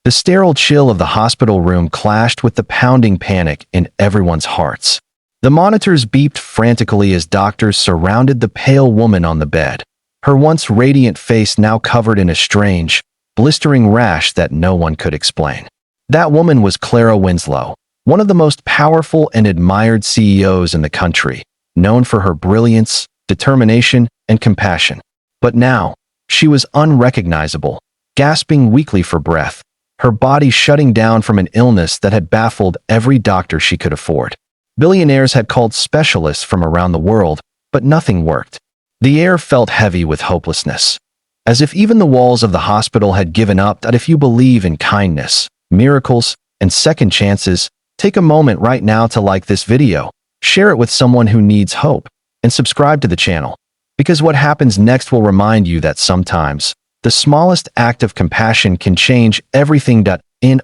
The sterile chill of the hospital room clashed with the pounding panic in everyone's hearts. The monitors beeped frantically as doctors surrounded the pale woman on the bed, her once radiant face now covered in a strange, blistering rash that no one could explain. That woman was Clara Winslow, one of the most powerful and admired CEOs in the country, known for her brilliance, determination, and compassion. But now, she was unrecognizable, gasping weakly for breath, her body shutting down from an illness that had baffled every doctor she could afford. Billionaires had called specialists from around the world, but nothing worked. The air felt heavy with hopelessness, as if even the walls of the hospital had given up. That if you believe in kindness, miracles, and second chances, take a moment right now to like this video, share it with someone who needs hope, and subscribe to the channel, because what happens next will remind you that sometimes the smallest act of compassion can change everything.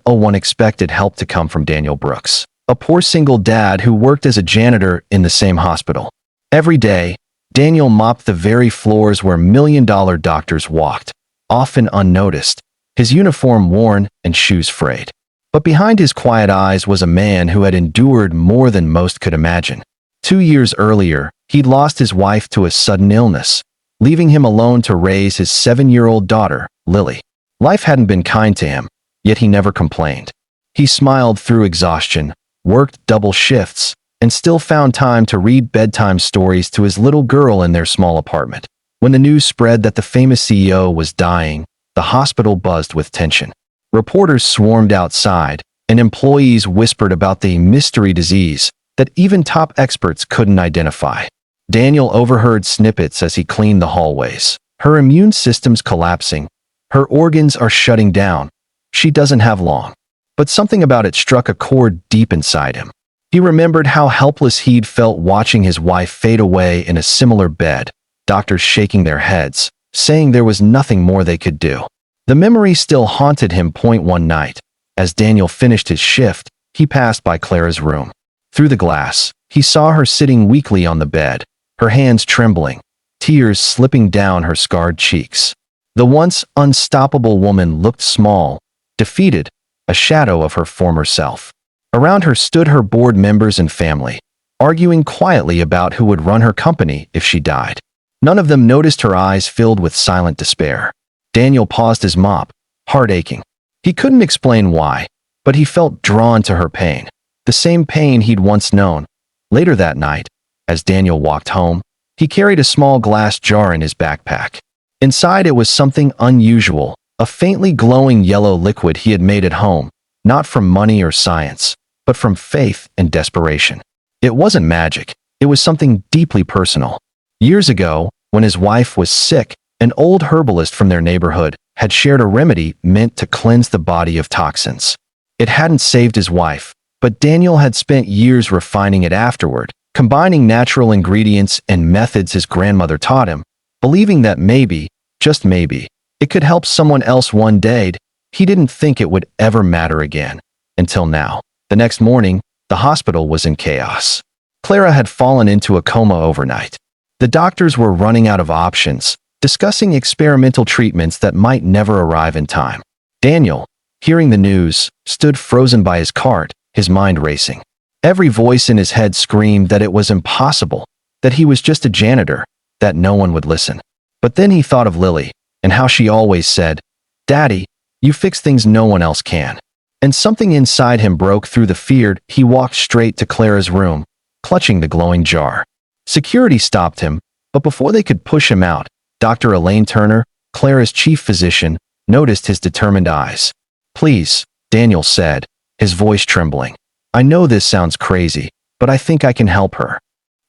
One expected help to come from Daniel Brooks, a poor single dad who worked as a janitor in the same hospital. Every day, Daniel mopped the very floors where million-dollar doctors walked, often unnoticed, his uniform worn and shoes frayed. But behind his quiet eyes was a man who had endured more than most could imagine. 2 years earlier, he'd lost his wife to a sudden illness, leaving him alone to raise his 7-year-old daughter, Lily. Life hadn't been kind to him, yet he never complained. He smiled through exhaustion, worked double shifts, and still found time to read bedtime stories to his little girl in their small apartment. When the news spread that the famous CEO was dying, the hospital buzzed with tension. Reporters swarmed outside, and employees whispered about the mystery disease that even top experts couldn't identify. Daniel overheard snippets as he cleaned the hallways. Her immune system's collapsing. Her organs are shutting down. She doesn't have long. But something about it struck a chord deep inside him. He remembered how helpless he'd felt watching his wife fade away in a similar bed, doctors shaking their heads, saying there was nothing more they could do. The memory still haunted him. One night, as Daniel finished his shift, he passed by Clara's room. Through the glass, he saw her sitting weakly on the bed, her hands trembling, tears slipping down her scarred cheeks. The once unstoppable woman looked small, defeated, a shadow of her former self. Around her stood her board members and family, arguing quietly about who would run her company if she died. None of them noticed her eyes filled with silent despair. Daniel paused his mop, heart aching. He couldn't explain why, but he felt drawn to her pain, the same pain he'd once known. Later that night, as Daniel walked home, he carried a small glass jar in his backpack. Inside it was something unusual, a faintly glowing yellow liquid he had made at home, not from money or science, but from faith and desperation. It wasn't magic, it was something deeply personal. Years ago, when his wife was sick, an old herbalist from their neighborhood had shared a remedy meant to cleanse the body of toxins. It hadn't saved his wife, but Daniel had spent years refining it afterward, combining natural ingredients and methods his grandmother taught him, believing that maybe, just maybe, it could help someone else one day. He didn't think it would ever matter again, until now. The next morning, the hospital was in chaos. Clara had fallen into a coma overnight. The doctors were running out of options, discussing experimental treatments that might never arrive in time. Daniel, hearing the news, stood frozen by his cart, his mind racing. Every voice in his head screamed that it was impossible, that he was just a janitor, that no one would listen. But then he thought of Lily, and how she always said, "Daddy, you fix things no one else can." And something inside him broke through the fear. He walked straight to Clara's room, clutching the glowing jar. Security stopped him, but before they could push him out, Dr. Elaine Turner, Clara's chief physician, noticed his determined eyes. "Please," Daniel said, his voice trembling. "I know this sounds crazy, but I think I can help her."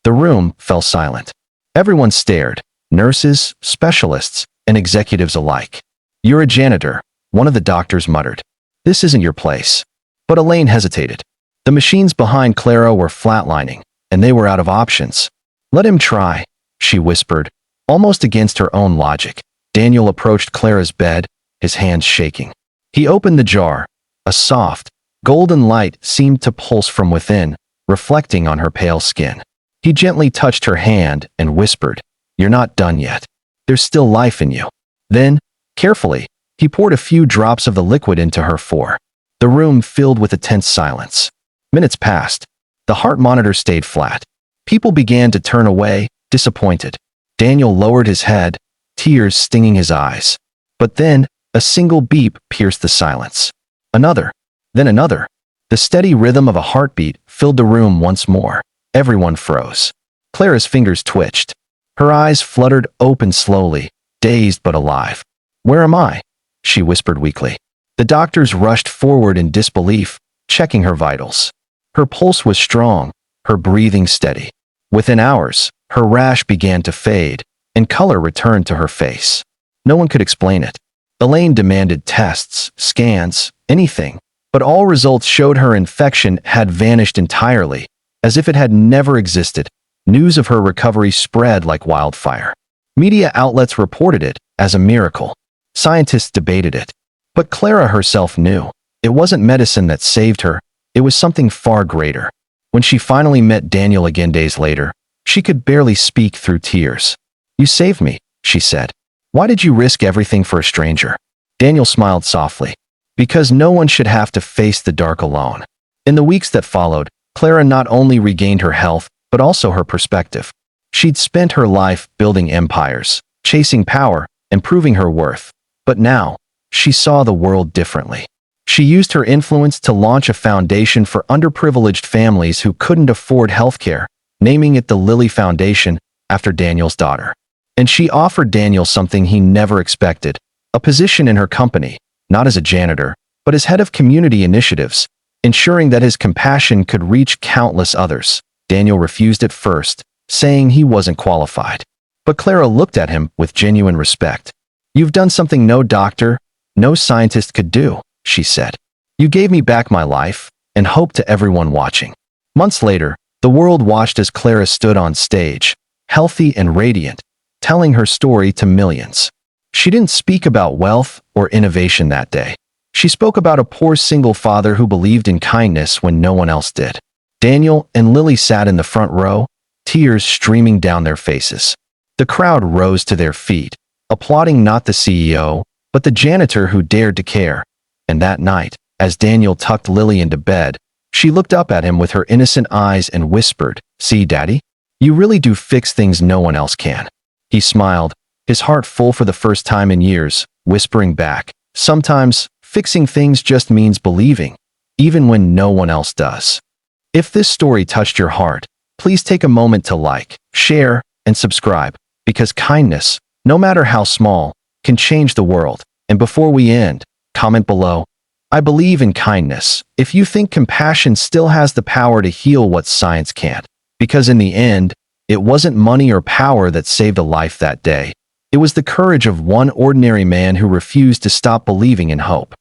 The room fell silent. Everyone stared, nurses, specialists, and executives alike. "You're a janitor," one of the doctors muttered. "This isn't your place." But Elaine hesitated. The machines behind Clara were flatlining, and they were out of options. "Let him try," she whispered, almost against her own logic. Daniel approached Clara's bed, his hands shaking. He opened the jar. A soft, golden light seemed to pulse from within, reflecting on her pale skin. He gently touched her hand and whispered, "You're not done yet. There's still life in you." Then, carefully, He poured a few drops of the liquid into her fore. The room filled with a tense silence. Minutes passed. The heart monitor stayed flat. People began to turn away, disappointed. Daniel lowered his head, tears stinging his eyes. But then, a single beep pierced the silence. Another. Then another. The steady rhythm of a heartbeat filled the room once more. Everyone froze. Clara's fingers twitched. Her eyes fluttered open slowly, dazed but alive. "Where am I?" she whispered weakly. The doctors rushed forward in disbelief, checking her vitals. Her pulse was strong, her breathing steady. Within hours, her rash began to fade, and color returned to her face. No one could explain it. Elaine demanded tests, scans, anything, but all results showed her infection had vanished entirely, as if it had never existed. News of her recovery spread like wildfire. Media outlets reported it as a miracle. Scientists debated it. But Clara herself knew. It wasn't medicine that saved her, it was something far greater. When she finally met Daniel again days later, she could barely speak through tears. "You saved me," she said. "Why did you risk everything for a stranger?" Daniel smiled softly. "Because no one should have to face the dark alone." In the weeks that followed, Clara not only regained her health, but also her perspective. She'd spent her life building empires, chasing power, and proving her worth. But now, she saw the world differently. She used her influence to launch a foundation for underprivileged families who couldn't afford healthcare, naming it the Lily Foundation after Daniel's daughter. And she offered Daniel something he never expected, a position in her company, not as a janitor, but as head of community initiatives, ensuring that his compassion could reach countless others. Daniel refused at first, saying he wasn't qualified. But Clara looked at him with genuine respect. "You've done something no doctor, no scientist could do," she said. "You gave me back my life and hope to everyone watching." Months later, the world watched as Clara stood on stage, healthy and radiant, telling her story to millions. She didn't speak about wealth or innovation that day. She spoke about a poor single father who believed in kindness when no one else did. Daniel and Lily sat in the front row, tears streaming down their faces. The crowd rose to their feet, applauding not the CEO, but the janitor who dared to care. And that night, as Daniel tucked Lily into bed, she looked up at him with her innocent eyes and whispered, "See, Daddy? You really do fix things no one else can." He smiled, his heart full for the first time in years, whispering back, "Sometimes, fixing things just means believing, even when no one else does." If this story touched your heart, please take a moment to like, share, and subscribe, because kindness, no matter how small, can change the world. And before we end, comment below, "I believe in kindness," if you think compassion still has the power to heal what science can't. Because in the end, it wasn't money or power that saved a life that day. It was the courage of one ordinary man who refused to stop believing in hope.